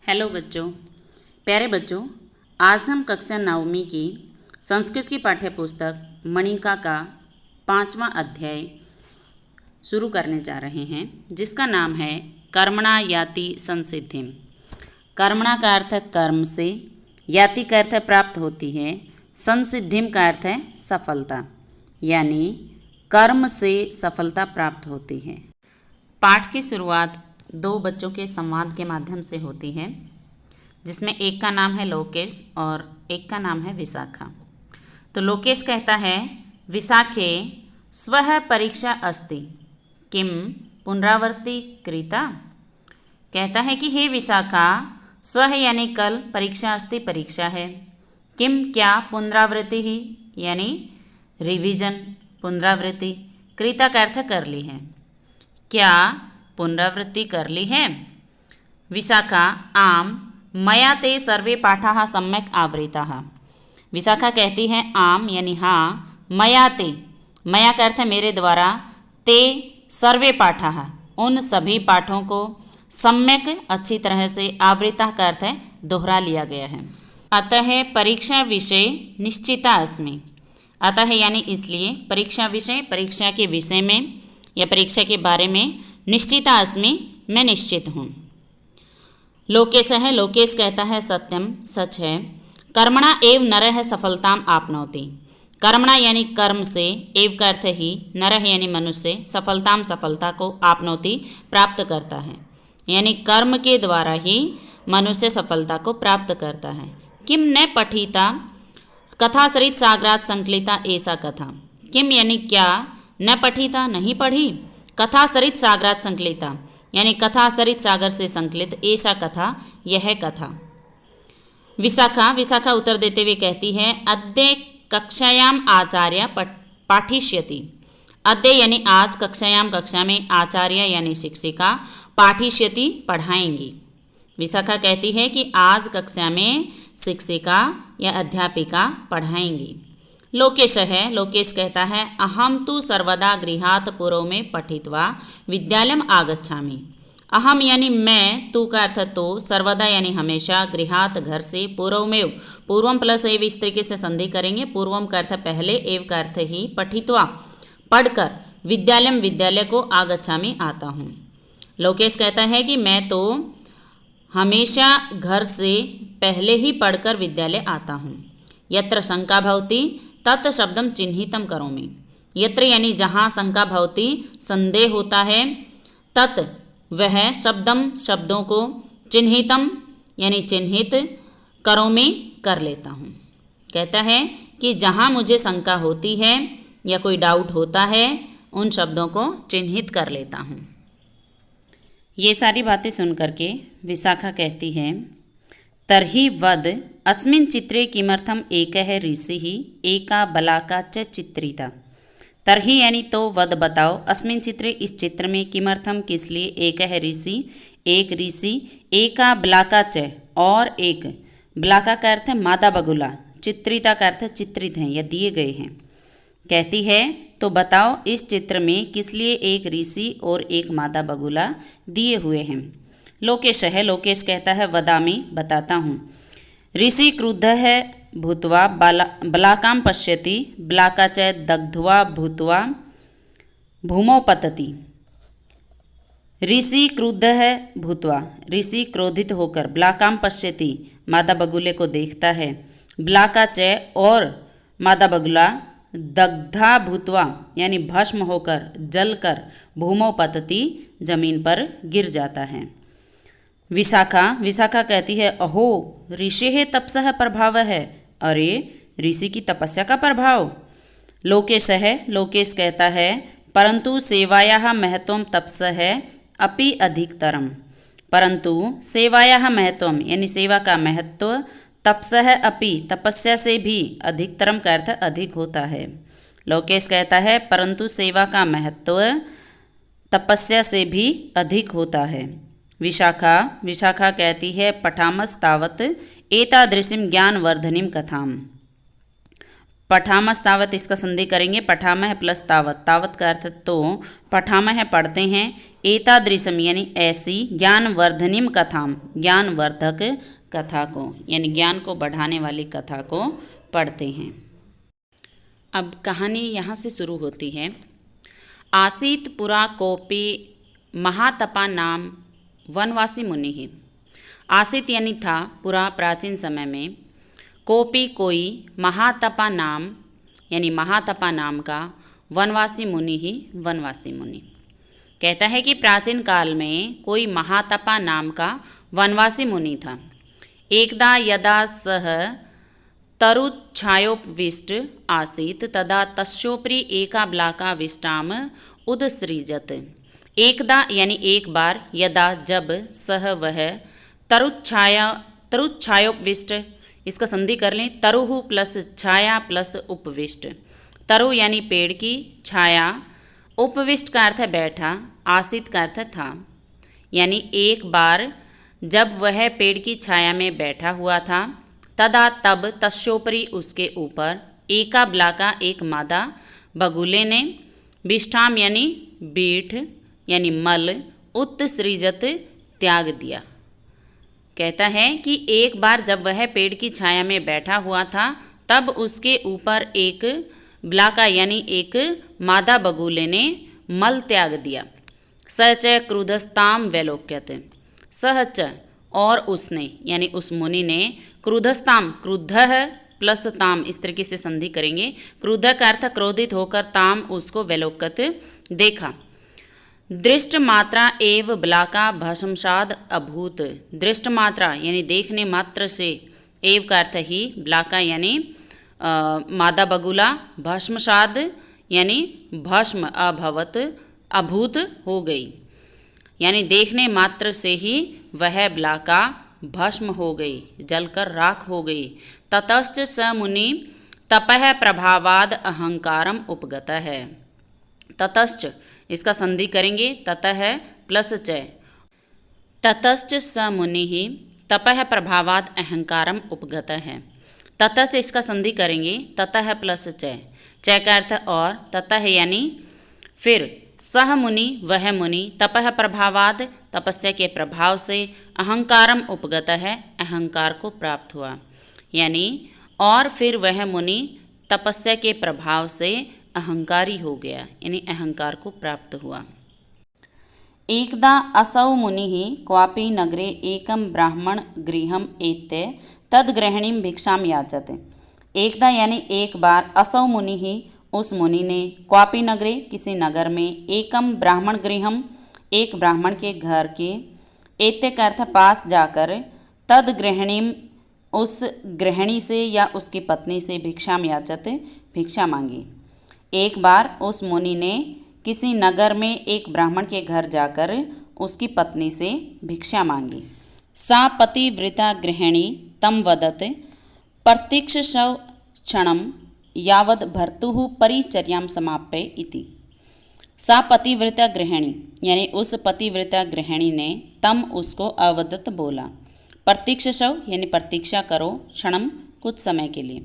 Hello बच्चों, प्यारे बच्चों, आज हम कक्षा नवमीं की संस्कृत की पाठ्य पुस्तक मणिका का 5वां अध्याय शुरू करने जा रहे हैं, जिसका नाम है कर्मणा याति संसिद्धिम। कर्मणा का अर्थ है कर्म से, याति का अर्थ है प्राप्त होती है, संसिद्धिम का अर्थ है सफलता, यानी कर्म से सफलता प्राप्त होती है। पाठ की शुरुआत दो बच्चों के संवाद के माध्यम से होती है, जिसमें एक का नाम है लोकेश और एक का नाम है विशाखा। तो लोकेश कहता है, विशाखे स्वः परीक्षा अस्ति किम पुनरावृत्ति कृता। कहता है कि हे विशाखा, स्वः यानी कल, परीक्षा अस्ति परीक्षा है, किम क्या, पुनरावृत्ति ही यानी रिवीजन, पुनरावृत्ति, कृता का अर्थ कर ली है, क्या पुनरावृत्ति कर ली है। विशाखा आम मया ते सर्वे पाठाः सम्यक् आवृताः। विशाखा कहती है आम यानी हाँ, मया ते, मया का अर्थ है मेरे द्वारा, ते सर्वे पाठाः उन सभी पाठों को, सम्यक अच्छी तरह से, आवृता का अर्थ है दोहरा लिया गया है। अतः परीक्षा विषय निश्चिता अस्मि। अतः यानी इसलिए, परीक्षा विषय, परीक्षा के विषय में या परीक्षा के बारे में, निश्चिता अस्मि मैं निश्चित हूँ। लोकेश है, लोकेश कहता है सत्यम सच है, कर्मणा एव नरः सफलताम आपनोति। कर्मणा यानी कर्म से, एव का अर्थ ही, नरः यानी मनुष्य, सफलताम सफलता को, आपनोति प्राप्त करता है, यानी कर्म के द्वारा ही मनुष्य सफलता को प्राप्त करता है। किम न पठिता कथा सरित सागरात संकलिता ऐसा कथा। किम यानी क्या, न पठिता नहीं पढ़ी, कथा सरित सागरात संकलिता यानी कथा सरित सागर से संकलित, ऐसा कथा यह कथा। विशाखा, विशाखा उत्तर देते हुए कहती है, अद्य कक्षायाम आचार्य पाठिष्यति। अद्य यानी आज, कक्षायाम कक्षा में, आचार्य यानी शिक्षिका, पाठिष्यति पढ़ाएंगी। विशाखा कहती है कि आज कक्षा में शिक्षिका या अध्यापिका पढ़ाएंगी। लोकेश है, लोकेश कहता है, अहम तु सर्वदा गृहात् पूर्व में पठित्वा विद्यालयम आगच्छामि। अहम यानी मैं, तू का अर्थ तो, सर्वदा यानी हमेशा, गृहात् घर से, पूर्वमेव, पूर्वम प्लस एव इस तरीके से संधि करेंगे, पूर्वम का अर्थ पहले, एव का अर्थ ही, पठित्वा पढ़कर, विद्यालयम विद्यालय को, आगच्छामि आता हूँ। लोकेश कहता है कि मैं तो हमेशा घर से पहले ही पढ़कर विद्यालय आता हूँ। यत्र शंका भवति तत् शब्दम चिन्हितम करोमि। यत्र यानी जहाँ, शंका भवति संदेह होता है, तत् वह, शब्दम शब्दों को, चिन्हितम यानी चिन्हित, करोमि कर लेता हूँ। कहता है कि जहाँ मुझे शंका होती है या कोई डाउट होता है, उन शब्दों को चिन्हित कर लेता हूँ। ये सारी बातें सुन करके विशाखा कहती है, तर्हि वद अस्मिन् चित्रे किमर्थम एकः ऋषिः एका बलाका च चित्रिता। तर्हि यानी तो, वद बताओ, अस्मिन् चित्रे इस चित्र में, किमर्थम किस लिए, एकः ऋषि एक ऋषि, एका बलाका च और एक, बलाका का अर्थ है मादा बगुला, चित्रिता का अर्थ चित्रित हैं या दिए गए हैं। कहती है तो बताओ इस चित्र में किस लिए एक ऋषि और एक मादा बगुला दिए हुए हैं। लोकेश है, लोकेश कहता है, वदामि बताता हूँ। ऋषि क्रुद्ध है भूत्वा बलाकाम पश्यति, बलाका च दग्ध्वा भूत्वा भूमौ पतति। ऋषि क्रुद्ध है भूत्वा, ऋषि क्रोधित होकर, बलाकाम पश्यति मादा बगुले को देखता है, बलाका च और मादा बगुला, दग्धा भूत्वा यानी भस्म होकर, जलकर, भूमौ पतति जमीन पर गिर जाता है। विशाखा, विशाखा कहती है, अहो ऋषि तपसः प्रभाव है, अरे ऋषि की तपस्या का प्रभाव। लोकेश है, लोकेश कहता है, परंतु सेवायाः महत्वम तपसः अपि अधिकतरम। परंतु सेवायाः महत्वम यानी सेवा का महत्व, तपसः अपि तपस्या से भी, अधिकतरम का अर्थ अधिक होता है। लोकेश कहता है, परंतु सेवा का महत्व तपस्या से भी अधिक होता है। विशाखा, विशाखा कहती है, पठामस्तावत् एतादृशीं ज्ञानवर्धनीं कथाम। पठामस्तावत इसका संधि करेंगे, पठामह प्लस तावत, तावत का अर्थ तो पठामह पढ़ते हैं, एतादृशम यानी ऐसी, ज्ञानवर्धनिम कथाम ज्ञानवर्धक कथा को यानी ज्ञान को बढ़ाने वाली कथा को पढ़ते हैं। अब कहानी यहाँ से शुरू होती है। आसीत पुरा कोपी महातपा नाम वनवासी मुनि ही। आसित यानी था, पुरा प्राचीन समय में, कोपी कोई, महातपा नाम यानी महातपा नाम का, वनवासी मुनि ही वनवासी मुनि। कहता है कि प्राचीन काल में कोई महातपा नाम का वनवासी मुनि था। एकदा यदा सह तरुच्छायोपविष्ट आसीत तदा तस्योपरि एका ब्लाकाविष्टाम उदसृजत। एकदा यानी एक बार, यदा जब, सह वह, तरुच्छायोपविष्ट इसका संधि कर लें, तरुहु प्लस छाया प्लस उपविष्ट। तरु यानी पेड़ की, छाया, उपविष्ट का अर्थ है बैठा, आसित का अर्थ था। यानी एक बार जब वह पेड़ की छाया में बैठा हुआ था, तदा तब, तस्योपरि उसके ऊपर, एका ब्लाका एक मादा बगुले ने, विष्ठाम यानी बीठ यानी मल, उत्सृजत त्याग दिया। कहता है कि एक बार जब वह पेड़ की छाया में बैठा हुआ था, तब उसके ऊपर एक ब्लाका यानी एक मादा बगुले ने मल त्याग दिया। सच क्रुधस्ताम वैलोक्यत, सहच और उसने यानी उस मुनि ने, क्रुधस्ताम क्रुद्ध प्लस ताम इस तरीके से संधि करेंगे, क्रुद्ध का अर्थ क्रोधित होकर, ताम उसको वैलोक्यत देखा। दृष्ट मात्रा एव ब्लाका भस्मसाद अभूत, दृष्ट मात्रा यानी देखने मात्र से, एव का अर्थ ही, ब्लाका यानी मादा बगुला, भस्मसाद यानी भस्म, अभवत अभूत हो गई, यानी देखने मात्र से ही वह ब्लाका भस्म हो गई, जलकर राख हो गई। ततश्च स मुनि तपः प्रभावाद अहंकारम उपगत है। ततश्च इसका संधि करेंगे, ततः प्लस च, ततश्च स मुनि ही तपः प्रभावाद अहंकारम उपगत है। ततः से इसका संधि करेंगे, ततः प्लस च, च का अर्थ और, ततः यानी फिर, सह मुनि वह मुनि, तपः प्रभावाद तपस्या के प्रभाव से, अहंकारम उपगत है अहंकार को प्राप्त हुआ, यानी और फिर वह मुनि तपस्या के प्रभाव से अहंकारी हो गया, यानी अहंकार को प्राप्त हुआ। एकदा असौ मुनि क्वापि नगरे एकम ब्राह्मण गृहम एत्य तद्ग्रहणीं भिक्षाम याचते। एकदा यानी एक बार, असौ मुनि ही उस मुनि ने, क्वापि नगरे किसी नगर में, एकम ब्राह्मण गृहम एक ब्राह्मण के घर के, एत्य का अर्थ पास जाकर, तद्ग्रहणीं उस गृहिणी से या उसकी पत्नी से, भिक्षाम याचत भिक्षा मांगी। एक बार उस मुनि ने किसी नगर में एक ब्राह्मण के घर जाकर उसकी पत्नी से भिक्षा मांगी। सा पतिव्रता गृहिणी तम वदत प्रतीक्षस्व क्षणम यावद भर्तुः परिचर्यां समाप्य इति। सा पतिव्रता गृहिणी यानी उस पतिव्रता गृहिणी ने, तम उसको अवदत बोला, प्रतीक्षस्व यानी प्रतीक्षा करो, क्षणम कुछ समय के लिए,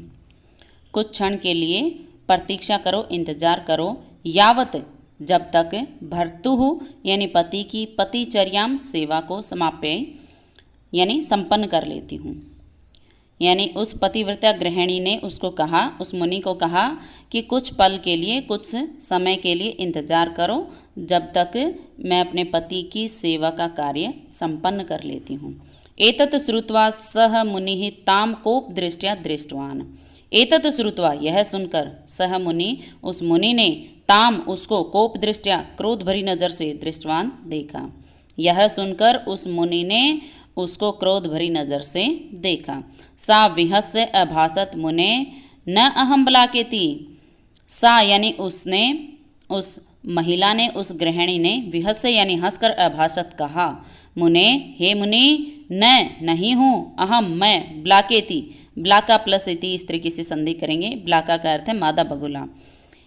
कुछ क्षण के लिए प्रतीक्षा करो, इंतजार करो, यावत जब तक, भर्तुः यानी पति की, पतिचर्याम सेवा को, समाप्य यानी संपन्न कर लेती हूँ। यानी उस पतिव्रता गृहिणी ने उसको कहा, उस मुनि को कहा कि कुछ पल के लिए, कुछ समय के लिए इंतजार करो, जब तक मैं अपने पति की सेवा का कार्य संपन्न कर लेती हूँ। एतत् श्रुत्वा सह मुनि ताम कोप दृष्टया दृष्टवान। एतत् श्रुत्वा यह सुनकर, सह मुनि उस मुनि ने, ताम उसको, कोप दृष्टया क्रोध भरी नज़र से, दृष्टवान देखा। यह सुनकर उस मुनि ने उसको क्रोध भरी नज़र से देखा। सा विहस्य अभासत मुने न अहम ब्लाकेति। सा यानी उसने, उस महिला ने, उस गृहिणी ने, विहस्य यानी हंसकर अभासत कहा, मुने हे मुनि, न नहीं हूँ, अहम मैं, ब्लाकेति ब्लाका प्लस इति इस तरीके से संधि करेंगे, ब्लाका का अर्थ है मादा बगुला।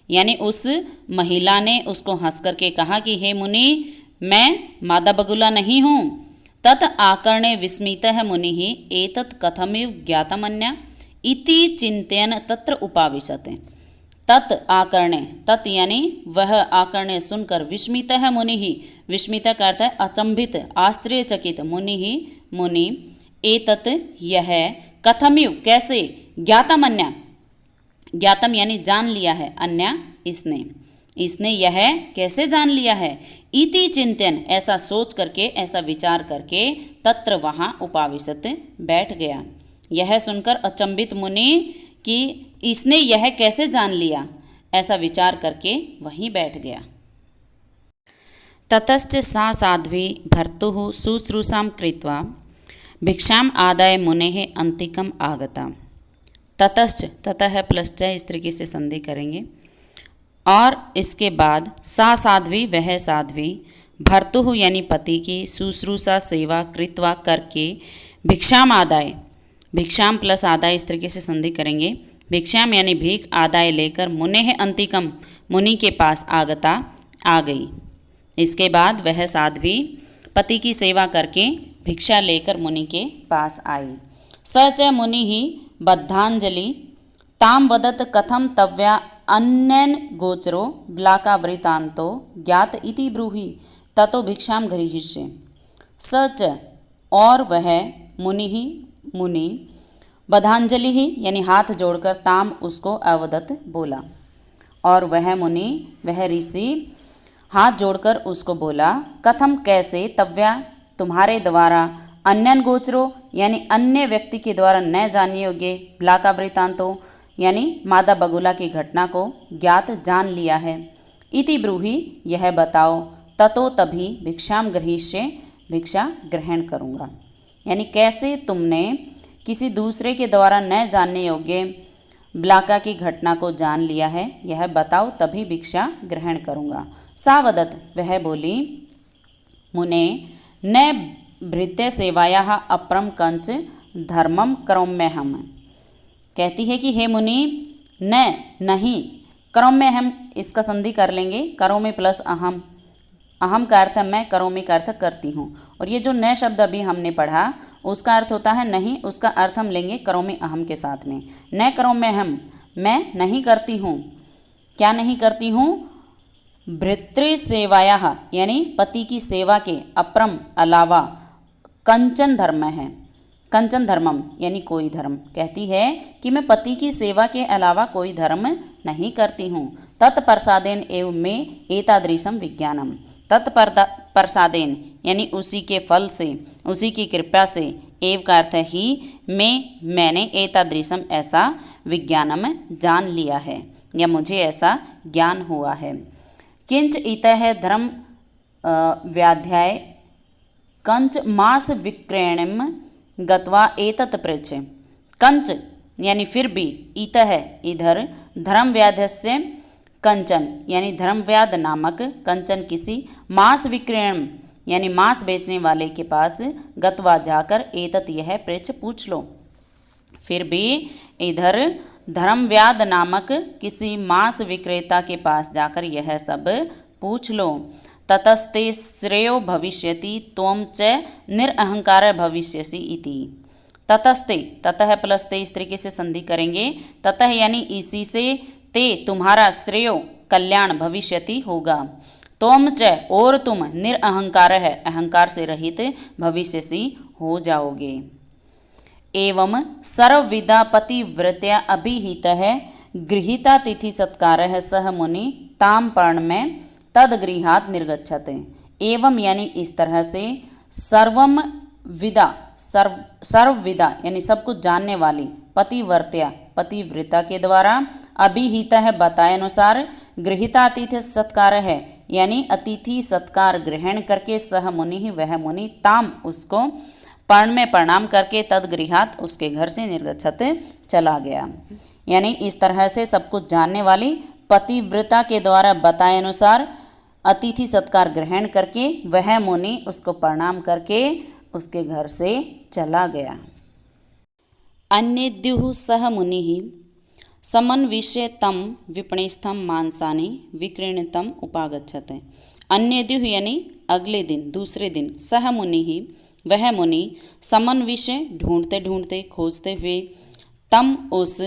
यानी उस महिला ने उसको हंस करके कहा कि हे मुनि, मैं मादा बगुला नहीं हूँ। तत् आकर्णे विस्मितः मुनिः एतत् कथमिव ज्ञातमन्या। इति चिंतयन तत्र उपाविशते। तत् आकर्ण्य, तत् यानी वह आकर्ण्य सुनकर विस्मितः मुनिः, विस्मित का अर्थ है अचंभित आश्चर्यचकित, मुनि एतत् यह कथमिव कैसे, ज्ञातम अन्या, ज्ञातम यानी जान लिया है, अन्या इसने यह कैसे जान लिया है, इति चिंतन ऐसा सोच करके, ऐसा विचार करके, तत्र वहाँ उपाविशत बैठ गया। यह सुनकर अचंभित मुनि कि इसने यह कैसे जान लिया, ऐसा विचार करके वहीं बैठ गया। ततश्च सा साध्वी भर्तुः शुश्रूषां कृत्वा भिक्षाम आदाय मुनेः अंतिकम आगता। ततश्च, ततः प्लस च इस तरीके से संधि करेंगे। और इसके बाद सा साध्वी, वह साध्वी, भर्तुः यानी पति की, शुश्रूषा सेवा, कृत्वा करके, भिक्षाम आदाय, भिक्षाम प्लस आदाय इस तरीके से संधि करेंगे। भिक्षाम यानी भीख, आदाय लेकर, मुनेः अंतिकम मुनि के पास, आगता आ गई। इसके बाद वह साध्वी पति की सेवा करके भिक्षा लेकर मुनि के पास आई। स च मुनि ही बद्धांजलि ताम वदत कथम तव्या अन्यन गोचरो ब्लाकावृतांतो ज्ञात इति ब्रूहि ततो भिक्षाम गृहीष्ये। स च और वह मुनि बद्धांजलि ही यानी हाथ जोड़कर ताम उसको अवदत बोला। और वह मुनि, वह ऋषि हाथ जोड़कर उसको बोला, कथम कैसे, तव्या तुम्हारे द्वारा, अन्यन गोचरो यानी अन्य व्यक्ति के द्वारा न जानने योग्य, ब्लाकावृतांतो यानी मादा बगुला की घटना को ज्ञात जान लिया है, इति ब्रूहि यह बताओ, ततो तभी भिक्षाम गृहीष्ये भिक्षा ग्रहण करूँगा। यानी कैसे तुमने किसी दूसरे के द्वारा न जानने योग्य ब्लाका की घटना को जान लिया है, यह बताओ तभी भिक्षा ग्रहण करूँगा। सावदत, वह बोली, मुने न भृत्य सेवाया अपरम कंच धर्मम करोम्यहम। कहती है कि हे मुनि, नहीं, करोम्य हम इसका संधि कर लेंगे, करोमि प्लस अहम, अहम का अर्थ मैं, करोमि का अर्थ करती हूँ। और ये जो न शब्द अभी हमने पढ़ा उसका अर्थ होता है नहीं, उसका अर्थ हम लेंगे करोमि अहम के साथ में। न करोम्य हम, मैं नहीं करती हूँ, क्या नहीं करती हूँ, भृतृ सेवाया यानी पति की सेवा के, अपरम अलावा, कंचन धर्म है, कंचन धर्मम यानी कोई धर्म। कहती है कि मैं पति की सेवा के अलावा कोई धर्म नहीं करती हूँ। तत्प्रसादेन एवं में एतादृशम विज्ञानम, तत्प्रसादेन यानी उसी के फल से, उसी की कृपा से, एव का अर्थ ही मैंने एतादृशम ऐसा विज्ञानम जान लिया है, या मुझे ऐसा ज्ञान हुआ है। किंच इतः धर्म व्याध्याय कंच मास विक्रयणम गत्वा एतत् पृच्छ। कंच यानी फिर भी, इतः इधर, धर्म व्याध्यस्य कंचन यानी धर्मव्याध नामक कंचन किसी, मांस विक्रयण यानी मांस बेचने वाले के पास, गत्वा जाकर, एतत् यह पृच्छ पूछ लो। फिर भी इधर धर्मव्याध नामक किसी मांस विक्रेता के पास जाकर यह सब पूछ लो। ततस्ते श्रेयो भविष्यति त्वं च निरअहंकार भविष्यसि इति। ततस्ते, ततः प्लस ते इस तरीके से संधि करेंगे। ततः यानी इसी से, ते तुम्हारा, श्रेयो कल्याण, भविष्यति होगा, त्वं च और तुम, निरअहंकार है अहंकार से रहित, भविष्यसि हो जाओगे। एवं सर्वविदा पतिव्रत्या अभिहितः गृहीता तिथि सत्कारः सह मुनि ताम पर्ण में तदगृहात् निर्गच्छते। एवं यानी इस तरह से, सर्वम विदा, सर्वविदा यानी सब कुछ जानने वाली, पतिव्रत्या पतिव्रता के द्वारा, अभिहिता है बताए अनुसार, गृहीता अतिथि सत्कार है यानी अतिथि सत्कार ग्रहण करके, सह मुनि ही वह मुनि, ताम उसको, पर्ण में प्रणाम करके, तदगृहात् उसके घर से, निर्गच्छत चला गया। यानी इस तरह से सब कुछ जानने वाली, पतिव्रता के द्वारा बताए अनुसार अतिथि सत्कार ग्रहण करके, वह मुनि उसको प्रणाम करके उसके घर से चला गया। अन्येद्युः सह मुनिः समन्विष्य तं विपणिस्थं मांसानि विक्रीणितम् उपागच्छते। अन्येद्युः यानी अगले दिन, दूसरे दिन, सह मुनिः वह मुनि, समन्विष्य ढूंढते ढूंढते, खोजते हुए, तम उस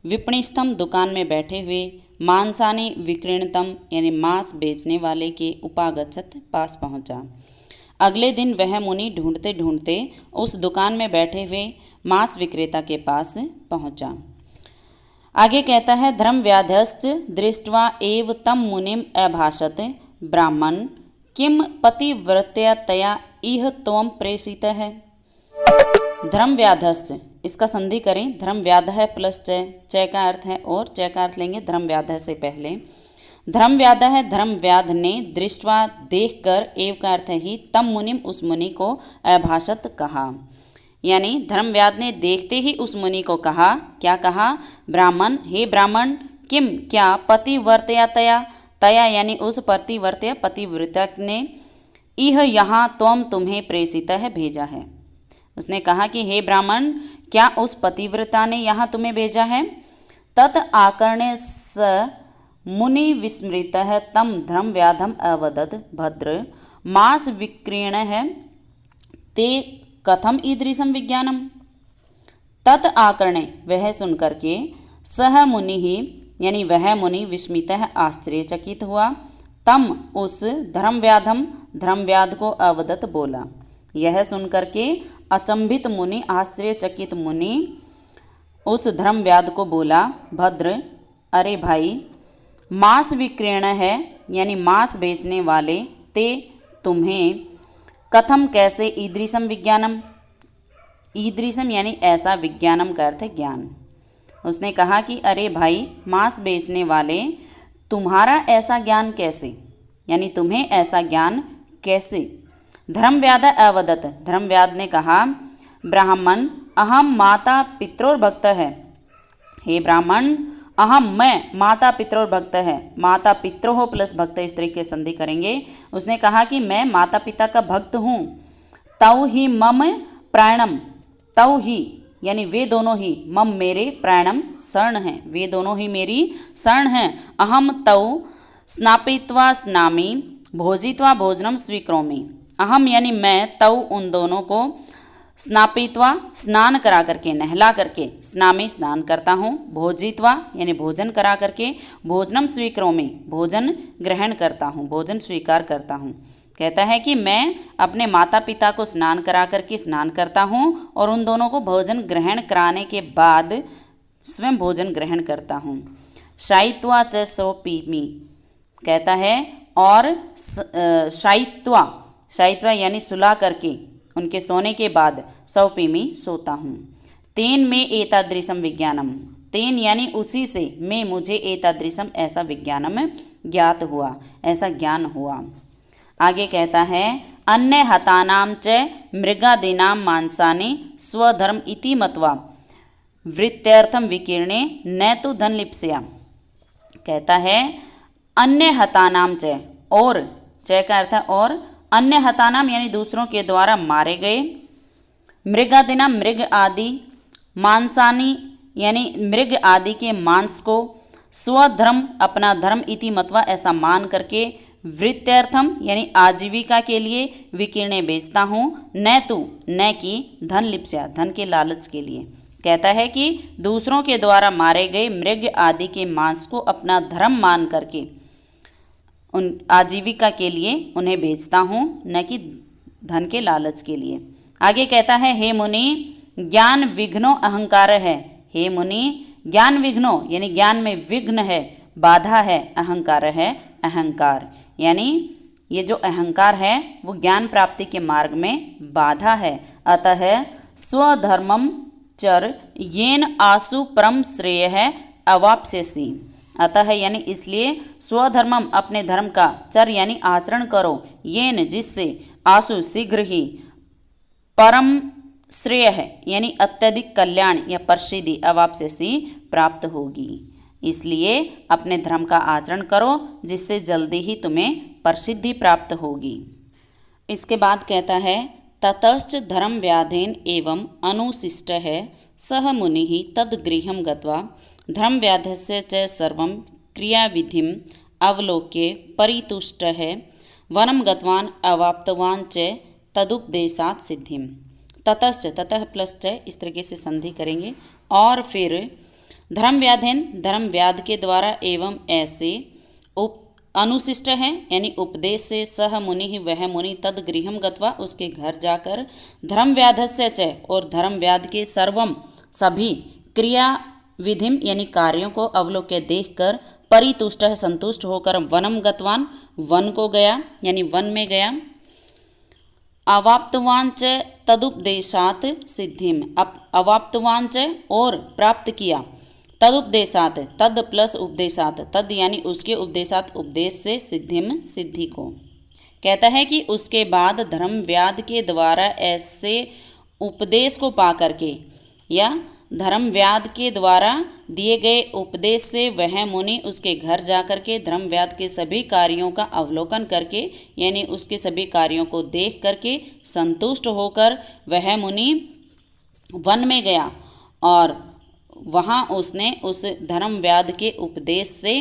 विपणिस्थम दुकान में बैठे हुए मांसानि विक्रीणतम यानी मांस बेचने वाले के उपागछत पास पहुंचा। अगले दिन वह मुनि ढूंढते ढूंढते उस दुकान में बैठे हुए मांस विक्रेता के पास पहुंचा। आगे कहता है धर्म व्याध्यश्च दृष्ट्वा एव तम मुनिम अभाषत ब्राह्मण किम पतिव्रत्या तया इह त्वं प्रेषितः। धर्म व्याधश्च इसका संधि करें, धर्म व्याध है प्लस च का अर्थ है और च का अर्थ लेंगे धर्म व्याध से पहले। धर्म व्याध है, धर्म व्याध ने दृष्टवा देखकर, एव का अर्थ है ही, तम मुनिम उस मुनि को अभाषत कहा, यानी धर्म व्याध ने देखते ही उस मुनि को कहा। क्या कहा? ब्राह्मण, हे ब्राह्मण, किम क्या पतिव्रतया तया, तया यानी उस पतिव्रत्या पतिव्रता ने, इह यहाँ त्वं तुम्हें प्रेषित है भेजा है। उसने कहा कि हे ब्राह्मण, क्या उस पतिव्रता ने यहाँ तुम्हें भेजा है? तत् आकर्ण्य स मुनि विस्मृत है तम धर्म व्याधम अवदत भद्र मास विक्रीण है ते कथम ईदृशम विज्ञानम। तत् आकर्ण्य वह सुनकर के, सह मुनि ही यानी वह मुनि विस्मित है आश्चर्यचकित हुआ, तम उस धर्मव्याधम धर्मव्याध को अवदत बोला। यह सुनकर के अचंभित मुनि आश्चर्यचकित मुनि उस धर्मव्याध को बोला, भद्र अरे भाई, मांस विक्रेण है यानी मांस बेचने वाले, ते तुम्हें, कथम कैसे, ईदृशम विज्ञानम, ईदृशम यानी ऐसा, विज्ञानम का अर्थ है ज्ञान। उसने कहा कि अरे भाई मांस बेचने वाले, तुम्हारा ऐसा ज्ञान कैसे, यानी तुम्हें ऐसा ज्ञान कैसे। धर्मव्याध अवदत धर्मव्याध ने कहा, ब्राह्मण अहम माता पित्रोर्भक्त है। हे ब्राह्मण, अहम मैं माता पित्रोर्भक्त है, माता पित्रोह प्लस भक्त इस तरीके से संधि करेंगे। उसने कहा कि मैं माता पिता का भक्त हूँ। तौ ही मम प्राणम, तौ ही यानी वे दोनों ही, मम मेरे, प्राणम शरण हैं, वे दोनों ही मेरी शरण हैं। अहम तौ स्नापयित्वा स्नामि भोजित्वा भोजनम स्वीकरोमि। अहम यानी मैं, तौ उन दोनों को, स्नापयित्वा स्नान करा करके, नहला करके, स्नामि स्नान करता हूँ, भोजित्वा यानी भोजन करा करके, भोजनम स्वीकरोमि भोजन ग्रहण करता हूँ, भोजन स्वीकार करता हूँ। कहता है कि मैं अपने माता पिता को स्नान करा करके स्नान करता हूँ और उन दोनों को भोजन ग्रहण कराने के बाद स्वयं भोजन ग्रहण करता हूँ। शायित्वा च सो पीमि कहता है, और शायित्वा, शायित्वा यानी सुला करके उनके सोने के बाद सौपीमी सोता हूँ। तेन में एतादृशम विज्ञानम, तेन यानी उसी से, मैं मुझे एतादृशम ऐसा विज्ञानम ज्ञात हुआ, ऐसा ज्ञान हुआ। आगे कहता है अन्य हतानाम च मृगादीनाम मांसानि स्वधर्म इति मत्वा वृत्त्यर्थम विकीर्णे न तो धन लिप्स्या। कहता है अन्य हतानाम च, और च का अर्थ है और, अन्य हतानाम यानी दूसरों के द्वारा मारे गए, मृगादिना मृग आदि, मांसानी यानी मृग आदि के मांस को, स्वधर्म अपना धर्म, इति मतवा ऐसा मान करके, वृत्त्यर्थम यानी आजीविका के लिए, विकीर्णे बेचता हूँ, न तू न कि धन लिप्स्या धन के लालच के लिए। कहता है कि दूसरों के द्वारा मारे गए मृग आदि के मांस को अपना धर्म मान करके उन आजीविका के लिए उन्हें बेचता हूँ, न कि धन के लालच के लिए। आगे कहता है हे मुनि, ज्ञान विघ्नो अहंकार है। हे मुनि, ज्ञान विघ्नो यानी ज्ञान में विघ्न है, बाधा है, अहंकार है अहंकार, यानी ये जो अहंकार है वो ज्ञान प्राप्ति के मार्ग में बाधा है। अतः स्वधर्मम चर येन आसु परम श्रेय है अवाप्स्यसि। अतः यानी इसलिए स्वधर्मम अपने धर्म का, चर यानी आचरण करो, येन जिससे, आसु शीघ्र ही, परम श्रेय है यानी अत्यधिक कल्याण या प्रसिद्धि अवाप्स्यसि प्राप्त होगी। इसलिए अपने धर्म का आचरण करो जिससे जल्दी ही तुम्हें प्रसिद्धि प्राप्त होगी। इसके बाद कहता है ततश्च धर्म व्याधेन एवं अनुशिष्ट है सह मुनि तद्गृहं गत्वा धर्म व्याधस्य च सर्वं क्रियाविधिम अवलोक्य परितुष्टः वनं गतवान् अवाप्तवान् च तदुपदेशात् सिद्धिम। ततश्च, ततः प्लस च, इस तरीके से संधि करेंगे। और फिर धर्म व्याधेन, धर्म व्याध के द्वारा एवं ऐसे अनुशिष्ट है, यानी उपदेश से सह मुनि ही, वह मुनि तद गृहम गत्वा, उसके घर जाकर, धर्म व्याधस्य च, और धर्म व्याध के सर्वम सभी क्रिया विधिम यानी कार्यों को अवलोक्य देखकर, परितुष्ट संतुष्ट होकर, वनम गतवान, वन को गया यानी वन में गया। अवाप्तवांच तदुपदेशात सिद्धिम, अवाप्तवांच और प्राप्त किया, तदुपदेशात, तद प्लस उपदेशात, तद यानी उसके उपदेशात, उपदेश से, सिद्धिम सिद्धि को। कहता है कि उसके बाद धर्म व्याध के द्वारा ऐसे उपदेश को पा करके या धर्म व्याध के द्वारा दिए गए उपदेश से वह मुनि उसके घर जाकर के धर्म व्याध के सभी कार्यों का अवलोकन करके यानी उसके सभी कार्यों को देख करके संतुष्ट होकर वह मुनि वन में गया और वहाँ उसने उस धर्म व्याध के उपदेश से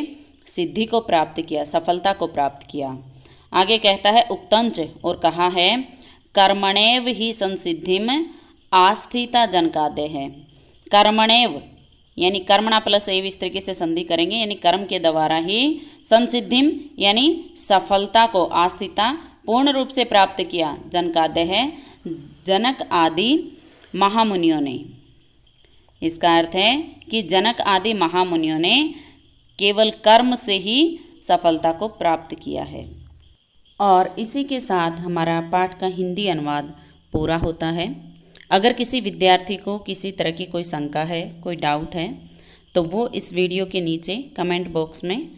सिद्धि को प्राप्त किया, सफलता को प्राप्त किया। आगे कहता है उक्तंच, और कहा है कर्मणेव ही संसिद्धिम आस्थिता जनकादे है। कर्मणेव यानी कर्मणा प्लस एव, इस तरीके से संधि करेंगे, यानी कर्म के द्वारा ही संसिद्धिम यानी सफलता को, आस्थिता पूर्ण रूप से प्राप्त किया, जनकादे है जनक आदि महामुनियों ने। इसका अर्थ है कि जनक आदि महामुनियों ने केवल कर्म से ही सफलता को प्राप्त किया है। और इसी के साथ हमारा पाठ का हिंदी अनुवाद पूरा होता है। अगर किसी विद्यार्थी को किसी तरह की कोई शंका है, कोई डाउट है, तो वो इस वीडियो के नीचे कमेंट बॉक्स में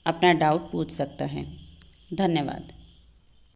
अपना डाउट पूछ सकता है। धन्यवाद।